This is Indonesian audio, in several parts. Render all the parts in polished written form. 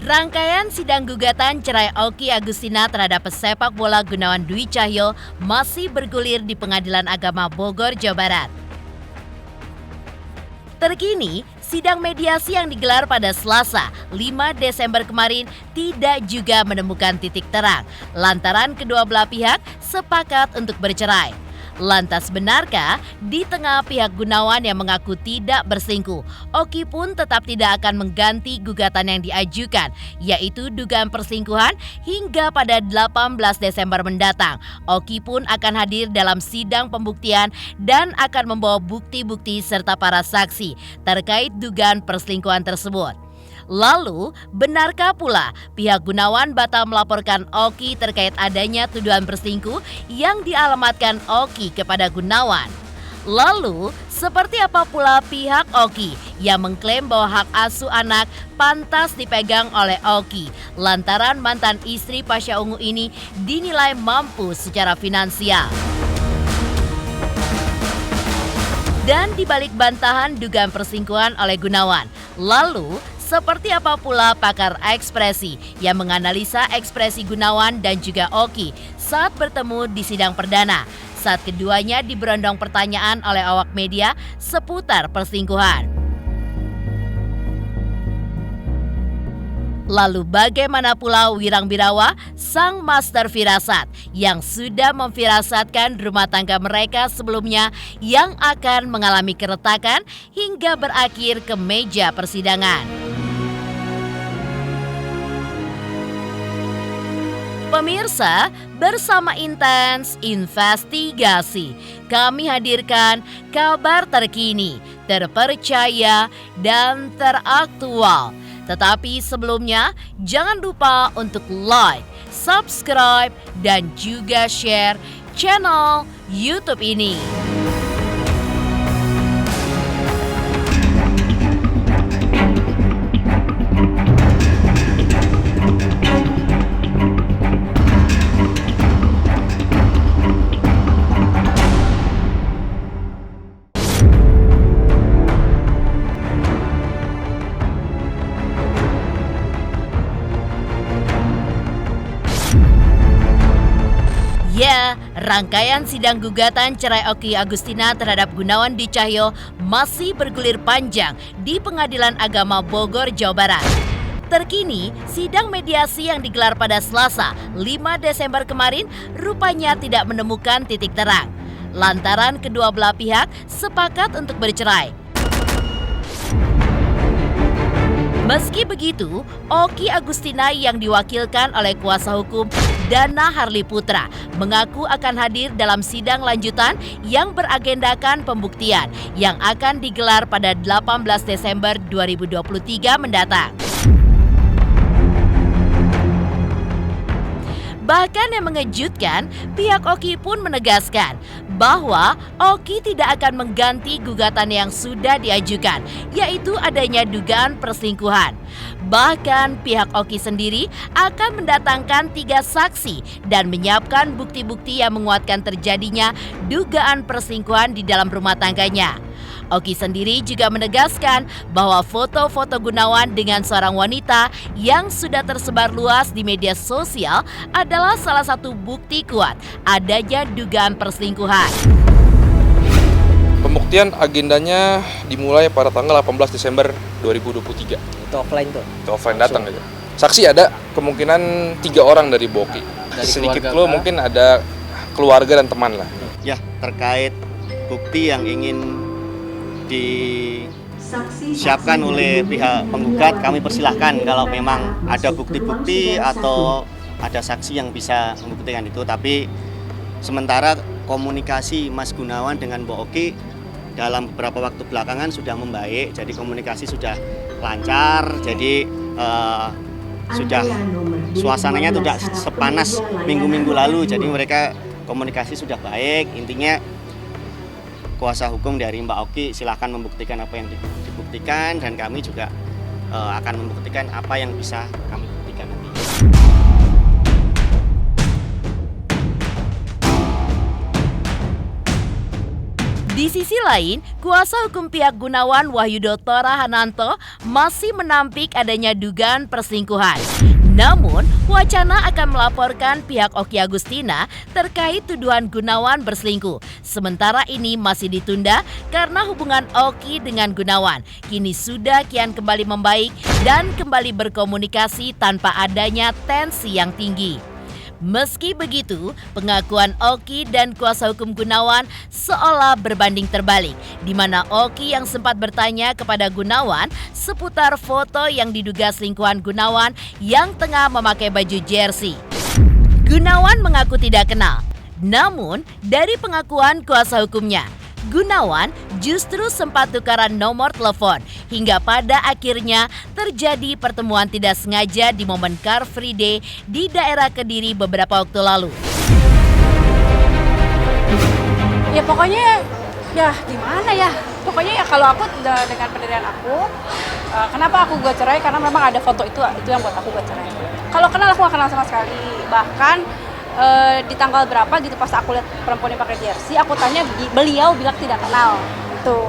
Rangkaian sidang gugatan cerai Oki Agustina terhadap pesepak bola Gunawan Dwi Cahyo masih bergulir di Pengadilan Agama Bogor, Jawa Barat. Terkini, sidang mediasi yang digelar pada Selasa, 5 Desember kemarin tidak juga menemukan titik terang, lantaran kedua belah pihak sepakat untuk bercerai. Lantas benarkah di tengah pihak Gunawan yang mengaku tidak berselingkuh, Oki pun tetap tidak akan mengganti gugatan yang diajukan, yaitu dugaan perselingkuhan hingga pada 18 Desember mendatang. Oki pun akan hadir dalam sidang pembuktian dan akan membawa bukti-bukti serta para saksi terkait dugaan perselingkuhan tersebut. Lalu, benarkah pula pihak Gunawan batal melaporkan Oki terkait adanya tuduhan berselingkuh yang dialamatkan Oki kepada Gunawan? Lalu, seperti apa pula pihak Oki yang mengklaim bahwa hak asuh anak pantas dipegang oleh Oki lantaran mantan istri Pasha Ungu ini dinilai mampu secara finansial? Dan dibalik bantahan dugaan perselingkuhan oleh Gunawan, lalu seperti apa pula pakar ekspresi yang menganalisa ekspresi Gunawan dan juga Oki saat bertemu di sidang perdana, saat keduanya diberondong pertanyaan oleh awak media seputar perselingkuhan. Lalu bagaimana pula Wirang Birawa, sang master firasat yang sudah memfirasatkan rumah tangga mereka sebelumnya yang akan mengalami keretakan hingga berakhir ke meja persidangan. Pemirsa, bersama Intens Investigasi, kami hadirkan kabar terkini, terpercaya, dan teraktual. Tetapi sebelumnya, jangan lupa untuk like, subscribe, dan juga share channel YouTube ini. Ya, rangkaian sidang gugatan cerai Oki Agustina terhadap Gunawan Dwi Cahyo masih bergulir panjang di Pengadilan Agama Bogor, Jawa Barat. Terkini, sidang mediasi yang digelar pada Selasa, 5 Desember kemarin rupanya tidak menemukan titik terang, lantaran kedua belah pihak sepakat untuk bercerai. Meski begitu, Oki Agustina yang diwakilkan oleh kuasa hukum Dana Harli Putra mengaku akan hadir dalam sidang lanjutan yang beragendakan pembuktian yang akan digelar pada 18 Desember 2023 mendatang. Bahkan yang mengejutkan, pihak Oki pun menegaskan bahwa Oki tidak akan mengganti gugatan yang sudah diajukan, yaitu adanya dugaan perselingkuhan. Bahkan pihak Oki sendiri akan mendatangkan 3 saksi dan menyiapkan bukti-bukti yang menguatkan terjadinya dugaan perselingkuhan di dalam rumah tangganya. Oki sendiri juga menegaskan bahwa foto-foto Gunawan dengan seorang wanita yang sudah tersebar luas di media sosial adalah salah satu bukti kuat adanya dugaan perselingkuhan. Pembuktian agendanya dimulai pada tanggal 18 Desember 2023. Itu offline tuh? Itu offline datang aja. Saksi ada kemungkinan 3 orang dari Boki. Sedikit clue mungkin ada keluarga dan teman lah. Ya, terkait bukti yang ingin disiapkan oleh pihak penggugat, kami persilahkan kalau memang ada bukti-bukti atau ada saksi yang bisa membuktikan itu. Tapi sementara komunikasi Mas Gunawan dengan Mbak Oki dalam beberapa waktu belakangan sudah membaik, jadi komunikasi sudah lancar, jadi sudah suasananya tidak sepanas minggu-minggu lalu, jadi mereka komunikasi sudah baik. Intinya kuasa hukum dari Mbak Oki silahkan membuktikan apa yang dibuktikan, dan kami juga akan membuktikan apa yang bisa kami buktikan nanti. Di sisi lain, kuasa hukum pihak Gunawan Wahyudo Tora Hananto masih menampik adanya dugaan perselingkuhan. Namun, wacana akan melaporkan pihak Okky Agustina terkait tuduhan Gunawan berselingkuh. Sementara ini masih ditunda karena hubungan Okky dengan Gunawan kini sudah kian kembali membaik dan kembali berkomunikasi tanpa adanya tensi yang tinggi. Meski begitu, pengakuan Okky dan kuasa hukum Gunawan seolah berbanding terbalik, di mana Okky yang sempat bertanya kepada Gunawan seputar foto yang diduga selingkuhan Gunawan yang tengah memakai baju jersey. Gunawan mengaku tidak kenal. Namun, dari pengakuan kuasa hukumnya, Gunawan justru sempat tukaran nomor telepon hingga pada akhirnya terjadi pertemuan tidak sengaja di momen Car Free Day di daerah Kediri beberapa waktu lalu. Ya pokoknya ya gimana ya, pokoknya ya kalau aku dengan pendirian aku, kenapa aku gak cerai karena memang ada foto itu yang buat aku gak cerai. Kalau kenal aku gak kenal sama sekali, bahkan di tanggal berapa gitu pas aku lihat perempuan yang pakai jersey, aku tanya, beliau bilang tidak kenal itu,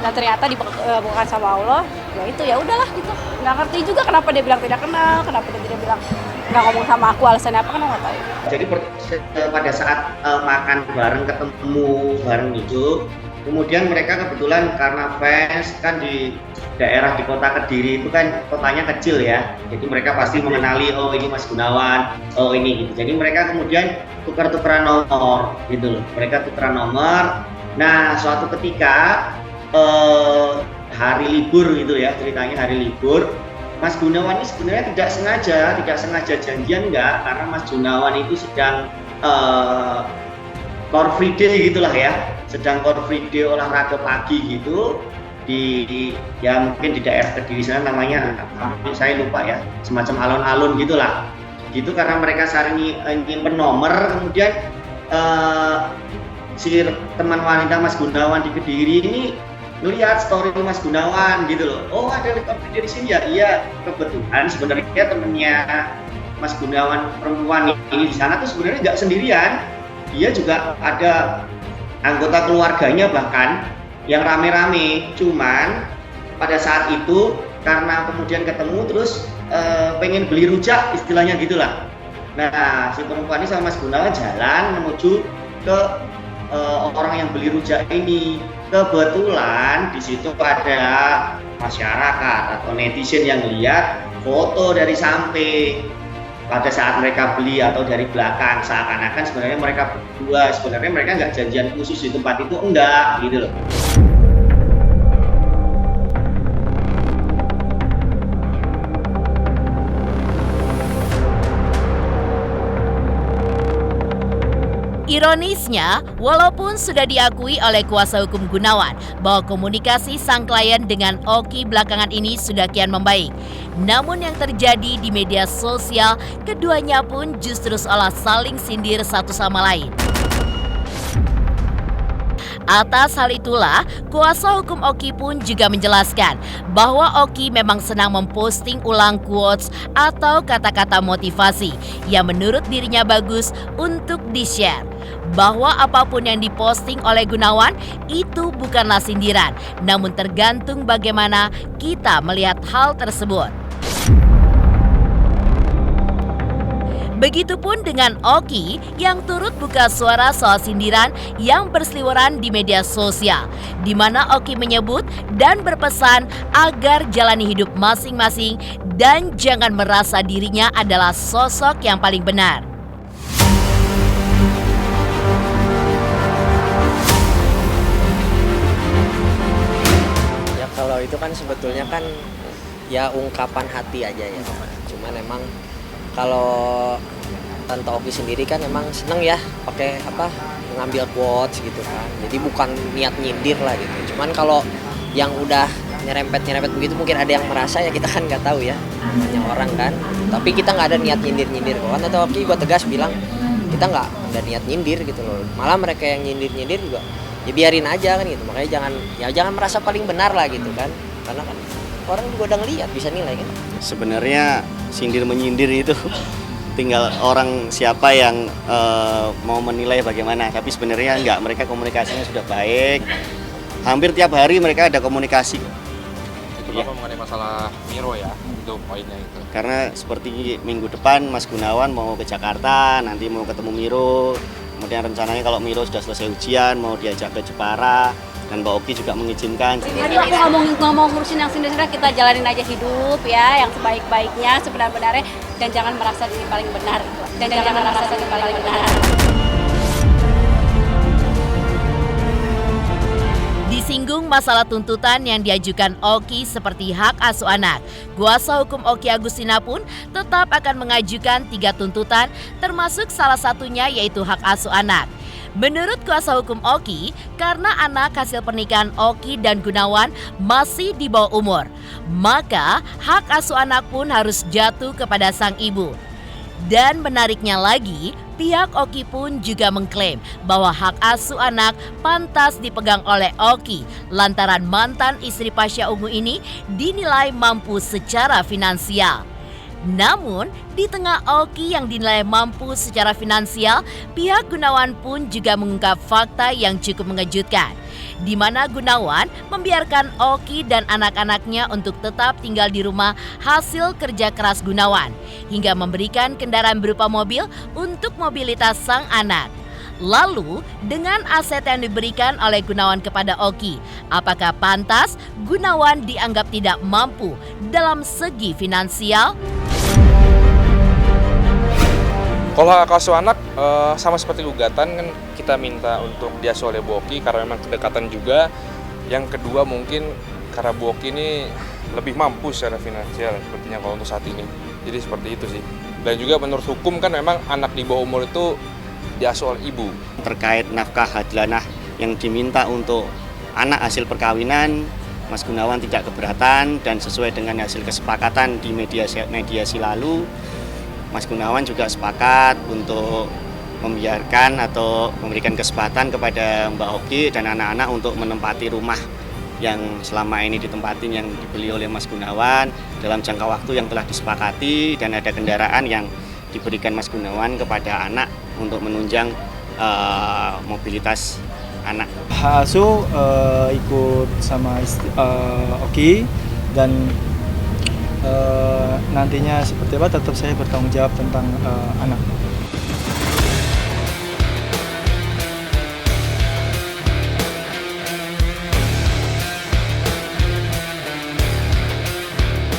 dan ternyata dibukakan sama Allah, ya itu ya udahlah gitu. Nggak ngerti juga kenapa dia bilang tidak kenal, kenapa dia tidak bilang nggak ngomong sama aku, alasannya apa kan nggak tahu. Jadi pada saat makan bareng, ketemu bareng itu, kemudian mereka kebetulan karena fans kan di daerah di kota Kediri itu kan kotanya kecil ya, jadi mereka pasti mengenali, oh ini Mas Gunawan, oh ini gitu. Jadi mereka kemudian tukar-tukaran nomor gitu loh, mereka tukeran nomor. Nah suatu ketika hari libur gitu ya, ceritanya hari libur, Mas Gunawan ini sebenarnya tidak sengaja janjian enggak, karena Mas Gunawan itu sedang Car Free Day gitulah ya, sedang Car Free Day olahraga pagi gitu ya mungkin di daerah Kediri sana namanya, saya lupa ya, semacam alun-alun gitulah gitu. Karena mereka saling nyimpen nomor, kemudian si teman wanita Mas Gunawan di Kediri ini ngelihat story Mas Gunawan gitu loh, oh ada Car Free Day di sini ya. Iya, kebetulan sebenarnya temennya Mas Gunawan perempuan ini di sana tuh sebenarnya nggak sendirian, dia juga ada anggota keluarganya bahkan yang rame-rame. Cuman pada saat itu karena kemudian ketemu terus pengen beli rujak istilahnya gitulah. Nah si perempuan ini sama Mas Gunawan jalan menuju ke orang yang beli rujak ini. Kebetulan di situ ada masyarakat atau netizen yang lihat foto dari samping pada saat mereka beli atau dari belakang, seakan-akan sebenarnya mereka berdua, sebenarnya mereka nggak janjian khusus di tempat itu, enggak gitu loh. Ironisnya, walaupun sudah diakui oleh kuasa hukum Gunawan bahwa komunikasi sang klien dengan Okky belakangan ini sudah kian membaik, namun yang terjadi di media sosial, keduanya pun justru seolah saling sindir satu sama lain. Atas hal itulah, kuasa hukum Okky pun juga menjelaskan bahwa Okky memang senang memposting ulang quotes atau kata-kata motivasi yang menurut dirinya bagus untuk di-share. Bahwa apapun yang diposting oleh Gunawan itu bukanlah sindiran, namun tergantung bagaimana kita melihat hal tersebut. Begitupun dengan Okky yang turut buka suara soal sindiran yang berseliweran di media sosial, di mana Okky menyebut dan berpesan agar jalani hidup masing-masing dan jangan merasa dirinya adalah sosok yang paling benar. Ya kalau itu kan sebetulnya kan ya ungkapan hati aja ya, cuman emang kalau Tante Okky sendiri kan emang seneng ya pakai ngambil quotes gitu kan, jadi bukan niat nyindir lah gitu. Cuman kalau yang udah nyerempet begitu mungkin ada yang merasa, ya kita kan nggak tahu ya, banyak orang kan, tapi kita nggak ada niat nyindir kok. Tante Okky gua tegas bilang kita nggak ada niat nyindir gitu loh, malah mereka yang nyindir juga ya biarin aja kan gitu. Makanya jangan merasa paling benar lah gitu kan, karena kan orang juga udah ngeliat bisa nilai kan. Sebenarnya sindir menyindir itu tinggal orang siapa yang mau menilai bagaimana. Tapi sebenarnya enggak, mereka komunikasinya sudah baik. Hampir tiap hari mereka ada komunikasi. Itu Bapak mengenai masalah Miro ya, itu poinnya itu. Karena seperti minggu depan Mas Gunawan mau ke Jakarta, nanti mau ketemu Miro. Kemudian rencananya kalau Miro sudah selesai ujian mau diajak ke Jepara, dan Mbak Oki juga mengizinkan. Hari aku nggak mau ngurusin yang sendiri, kita jalanin aja hidup ya, yang sebaik-baiknya, sebenar-benarnya, dan jangan merasa ini paling benar. Dan jangan merasa ini paling benar. Disinggung masalah tuntutan yang diajukan Oki seperti hak asuh anak. Kuasa hukum Oki Agustina pun tetap akan mengajukan 3 tuntutan, termasuk salah satunya yaitu hak asuh anak. Menurut kuasa hukum Oki, karena anak hasil pernikahan Oki dan Gunawan masih di bawah umur, maka hak asuh anak pun harus jatuh kepada sang ibu. Dan menariknya lagi, pihak Oki pun juga mengklaim bahwa hak asuh anak pantas dipegang oleh Oki lantaran mantan istri Pasha Ungu ini dinilai mampu secara finansial. Namun, di tengah Oki yang dinilai mampu secara finansial, pihak Gunawan pun juga mengungkap fakta yang cukup mengejutkan, di mana Gunawan membiarkan Oki dan anak-anaknya untuk tetap tinggal di rumah hasil kerja keras Gunawan, hingga memberikan kendaraan berupa mobil untuk mobilitas sang anak. Lalu, dengan aset yang diberikan oleh Gunawan kepada Oki, apakah pantas Gunawan dianggap tidak mampu dalam segi finansial? Kalau hak asuh anak sama seperti gugatan kan kita minta untuk diasuh oleh Bu Oki karena memang kedekatan juga. Yang kedua mungkin karena Bu Oki ini lebih mampu secara finansial sepertinya kalau untuk saat ini. Jadi seperti itu sih. Dan juga menurut hukum kan memang anak di bawah umur itu diasuh oleh ibu. Terkait nafkah hadlanah yang diminta untuk anak hasil perkawinan, Mas Gunawan tidak keberatan dan sesuai dengan hasil kesepakatan di mediasi lalu, Mas Gunawan juga sepakat untuk membiarkan atau memberikan kesempatan kepada Mbak Oki dan anak-anak untuk menempati rumah yang selama ini ditempatin yang dibeli oleh Mas Gunawan dalam jangka waktu yang telah disepakati, dan ada kendaraan yang diberikan Mas Gunawan kepada anak untuk menunjang mobilitas anak. Hak asuh ikut sama Oki, dan nantinya seperti apa tetap saya bertanggung jawab tentang anak.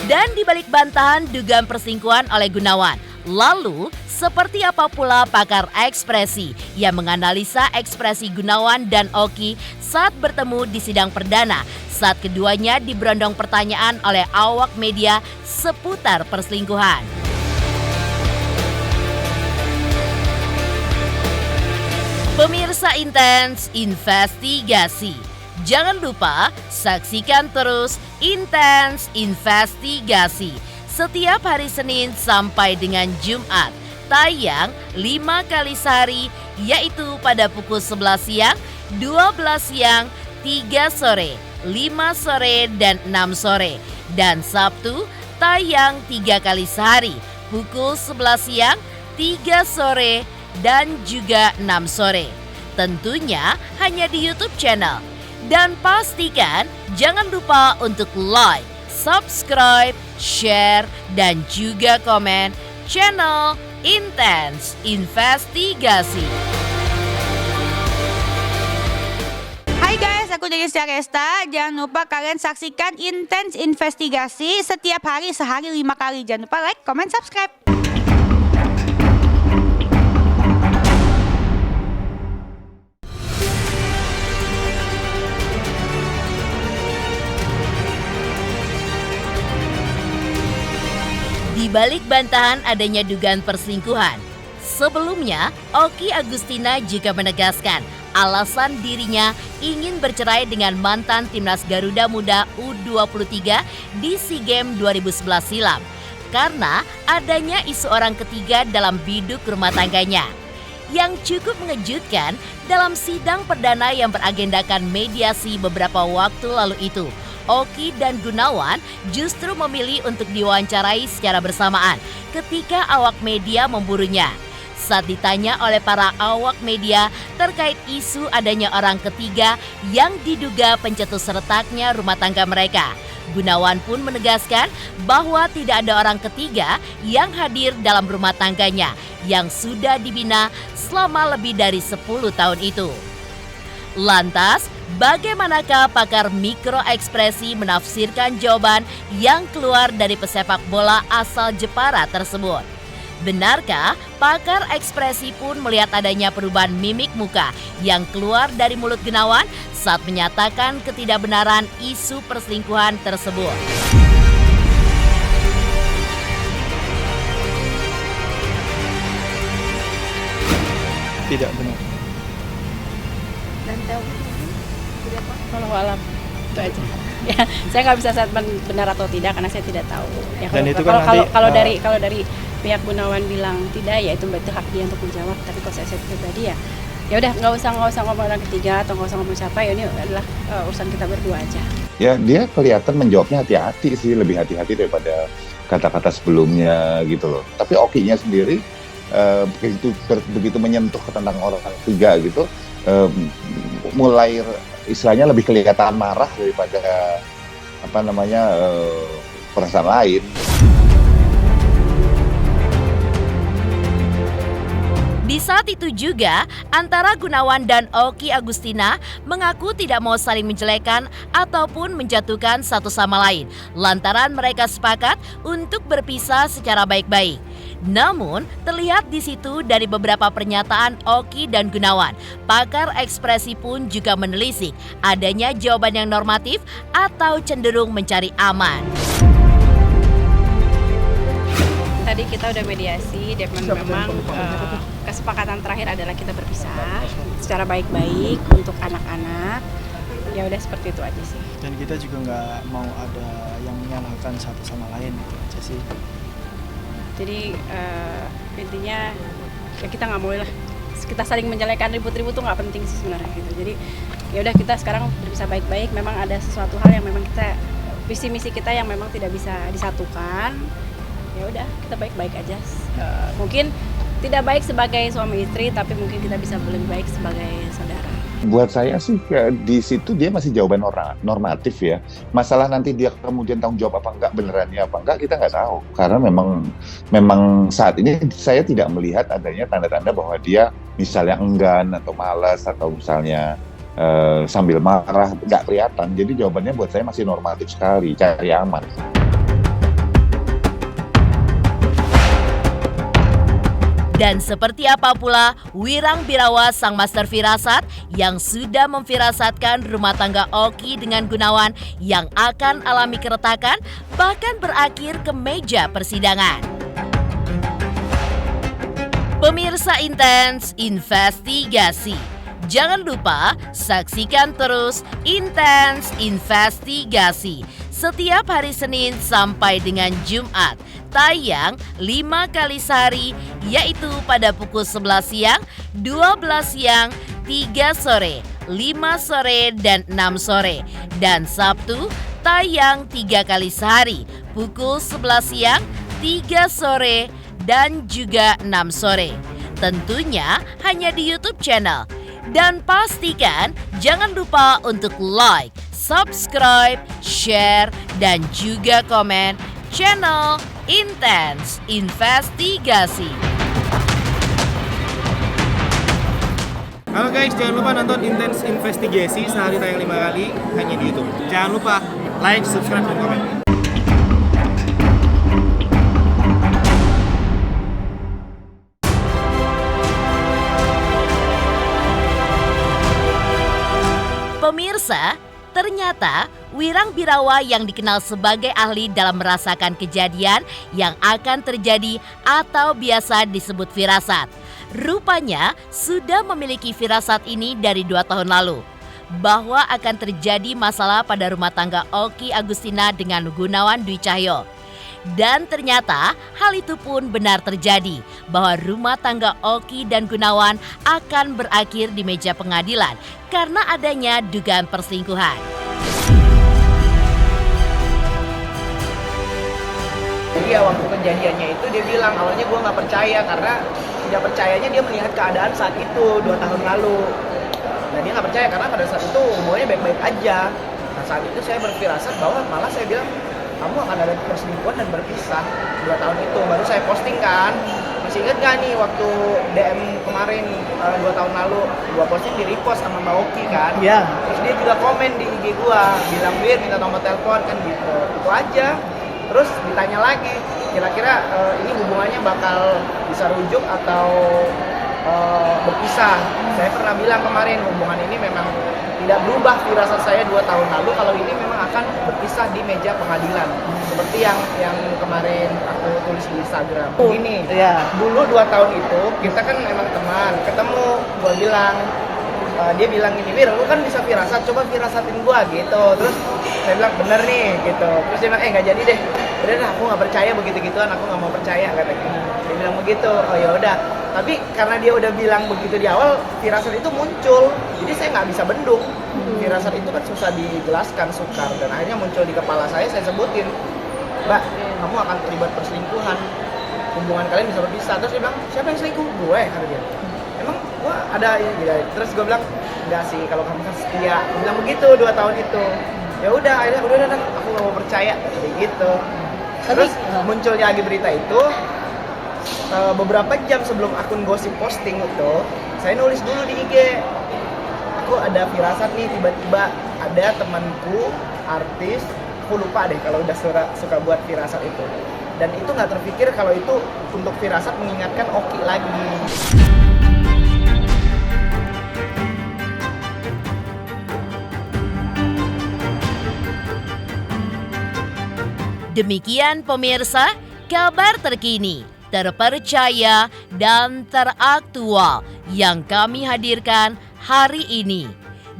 Dan dibalik bantahan dugaan perselingkuhan oleh Gunawan, lalu seperti apa pula pakar ekspresi yang menganalisa ekspresi Gunawan dan Oki saat bertemu di sidang perdana saat keduanya diberondong pertanyaan oleh awak media seputar perselingkuhan. Pemirsa Intens Investigasi, jangan lupa saksikan terus Intens Investigasi setiap hari Senin sampai dengan Jumat, tayang 5 kali sehari, yaitu pada pukul 11 siang, 12 siang, 3 sore, 5 sore, dan 6 sore. Dan Sabtu tayang 3 kali sehari, pukul 11 siang, 3 sore, dan juga 6 sore. Tentunya hanya di YouTube channel. Dan pastikan jangan lupa untuk like, subscribe, share, dan juga komen channel Intens Investigasi. Hai guys, aku Delisya Resta. Jangan lupa kalian saksikan Intens Investigasi setiap hari sehari 5 kali. Jangan lupa like, comment, subscribe. Di balik bantahan adanya dugaan perselingkuhan, sebelumnya Oki Agustina juga menegaskan alasan dirinya ingin bercerai dengan mantan timnas Garuda Muda U23 di SEA Games 2011 silam karena adanya isu orang ketiga dalam biduk rumah tangganya. Yang cukup mengejutkan, dalam sidang perdana yang beragendakan mediasi beberapa waktu lalu itu, Oki dan Gunawan justru memilih untuk diwawancarai secara bersamaan ketika awak media memburunya. Saat ditanya oleh para awak media terkait isu adanya orang ketiga yang diduga pencetus retaknya rumah tangga mereka, Gunawan pun menegaskan bahwa tidak ada orang ketiga yang hadir dalam rumah tangganya yang sudah dibina selama lebih dari 10 tahun itu. Lantas, bagaimanakah pakar mikroekspresi menafsirkan jawaban yang keluar dari pesepak bola asal Jepara tersebut? Benarkah pakar ekspresi pun melihat adanya perubahan mimik muka yang keluar dari mulut Gunawan saat menyatakan ketidakbenaran isu perselingkuhan tersebut? Tidak benar. Dan tahu kalau alam itu aja. Ya, saya nggak bisa saat benar atau tidak karena saya tidak tahu. Ya, Dan itu kan nanti, kalau dari pihak Gunawan bilang tidak, ya itu hak dia untuk menjawab. Tapi kalau saya pribadi ya udah nggak usah ngomong orang ketiga atau nggak usah ngomong siapa, ya ini adalah urusan kita berdua aja. Ya, dia kelihatan menjawabnya hati-hati sih, lebih hati-hati daripada kata-kata sebelumnya gitu loh. Tapi Okinya sendiri begitu menyentuh tentang orang ketiga gitu, mulai istilahnya lebih kelihatan marah daripada perasaan lain. Di saat itu juga, antara Gunawan dan Oki Agustina mengaku tidak mau saling menjelekan ataupun menjatuhkan satu sama lain, lantaran mereka sepakat untuk berpisah secara baik-baik. Namun, terlihat di situ dari beberapa pernyataan Oki dan Gunawan, pakar ekspresi pun juga menelisik adanya jawaban yang normatif atau cenderung mencari aman. Tadi kita udah mediasi, dan memang kesepakatan terakhir adalah kita berpisah secara baik-baik untuk anak-anak. Ya udah seperti itu aja sih. Dan kita juga nggak mau ada yang menyalahkan satu sama lain, itu aja sih. Jadi intinya ya kita nggak mau lah, kita saling menjelekan, ribut-ribut tuh nggak penting sih sebenarnya gitu. Jadi ya udah kita sekarang berpisah baik-baik. Memang ada sesuatu hal yang memang kita visi misi kita yang memang tidak bisa disatukan. Ya udah kita baik-baik aja. Mungkin tidak baik sebagai suami istri, tapi mungkin kita bisa lebih baik sebagai saudara. Buat saya sih di situ dia masih jawaban normatif ya. Masalah nanti dia kemudian tanggung jawab apa enggak, benerannya apa enggak, kita nggak tahu. Karena memang saat ini saya tidak melihat adanya tanda-tanda bahwa dia misalnya enggan atau malas atau misalnya sambil marah, nggak kelihatan. Jadi jawabannya buat saya masih normatif sekali, cari aman. Dan seperti apa pula Wirang Birawa sang master firasat yang sudah memfirasatkan rumah tangga Oki dengan Gunawan yang akan alami keretakan bahkan berakhir ke meja persidangan. Pemirsa Intens Investigasi, jangan lupa saksikan terus Intens Investigasi setiap hari Senin sampai dengan Jumat, tayang 5 kali sehari, yaitu pada pukul 11 siang, 12 siang, 3 sore, 5 sore, dan 6 sore. Dan Sabtu, tayang 3 kali sehari, pukul 11 siang, 3 sore, dan juga 6 sore. Tentunya hanya di YouTube channel. Dan pastikan jangan lupa untuk like, subscribe, share, dan juga komen channel Intens Investigasi. Halo guys, jangan lupa nonton Intens Investigasi sehari tayang 5 kali hanya di YouTube. Jangan lupa like, subscribe, dan komen. Pemirsa, ternyata Wirang Birawa yang dikenal sebagai ahli dalam merasakan kejadian yang akan terjadi atau biasa disebut firasat, rupanya sudah memiliki firasat ini dari 2 tahun lalu, bahwa akan terjadi masalah pada rumah tangga Oki Agustina dengan Gunawan Dwi Cahyo. Dan ternyata hal itu pun benar terjadi, bahwa rumah tangga Oki dan Gunawan akan berakhir di meja pengadilan karena adanya dugaan perselingkuhan. Iya, waktu kejadiannya itu dia bilang awalnya gue nggak percaya karena tidak percayanya dia melihat keadaan saat itu 2 tahun lalu. Nah dia nggak percaya karena pada saat itu hubungannya baik-baik aja. Nah saat itu saya berfirasat bahwa malah saya bilang kamu akan ada perselingkuhan dan berpisah 2 tahun itu. Baru saya posting kan. Masih ingat gak nih waktu DM kemarin 2 tahun lalu gua posting di repost sama Mbak Oki kan? Iya. Terus dia juga komen di IG gua bilang Bir minta nomor telepon kan gitu. Itu aja. Terus ditanya lagi kira-kira ini hubungannya bakal bisa rujuk atau berpisah. Saya pernah bilang kemarin hubungan ini memang tidak berubah firasat saya 2 tahun lalu kalau ini memang akan berpisah di meja pengadilan seperti yang kemarin aku tulis di Instagram. Gini, dulu 2 tahun itu kita kan memang teman, ketemu, gua bilang dia bilang gini, Wir, lu kan bisa firasat, coba firasatin gua gitu. Terus saya bilang bener nih gitu. Terus dia bilang nggak jadi deh. Udah dah, aku nggak percaya begitu-gituan, aku nggak mau percaya katanya. Dia bilang begitu. Oh ya udah. Tapi karena dia udah bilang begitu di awal, firasat itu muncul. Jadi saya nggak bisa bendung. Firasat itu kan susah dijelaskan, sukar. Dan akhirnya muncul di kepala saya sebutin, Mbak, kamu akan terlibat perselingkuhan. Hubungan kalian bisa berpisah. Terus dia bilang, siapa yang selingkuh? Gue, kata dia. Emang gua ada ini gitu. Terus gue bilang, enggak sih, kalau kamu kan setia. Gue bilang begitu 2 tahun itu. Ya udah, akhirnya udah, aku nggak mau percaya kayak gitu. Terus munculnya lagi berita itu beberapa jam sebelum akun gosip posting itu, saya nulis dulu di IG. Aku ada firasat nih, tiba-tiba ada temanku artis, aku lupa deh kalau udah suka buat firasat itu. Dan itu nggak terpikir kalau itu untuk firasat mengingatkan Oki lagi. Demikian pemirsa, kabar terkini, terpercaya, dan teraktual yang kami hadirkan hari ini.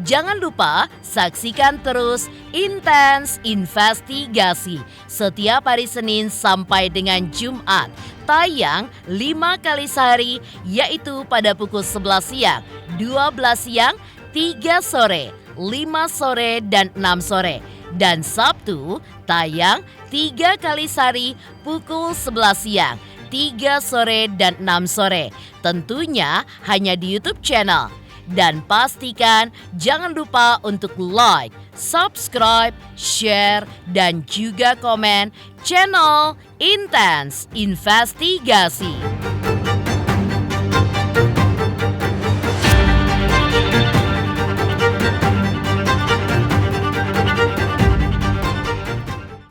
Jangan lupa saksikan terus Intens Investigasi setiap hari Senin sampai dengan Jumat. Tayang 5 kali sehari, yaitu pada pukul 11 siang, 12 siang, 3 sore, 5 sore, dan 6 sore. Dan Sabtu tayang 3 kali sehari pukul 11 siang, 3 sore, dan 6 sore. Tentunya hanya di YouTube channel. Dan pastikan jangan lupa untuk like, subscribe, share, dan juga komen channel Intens Investigasi.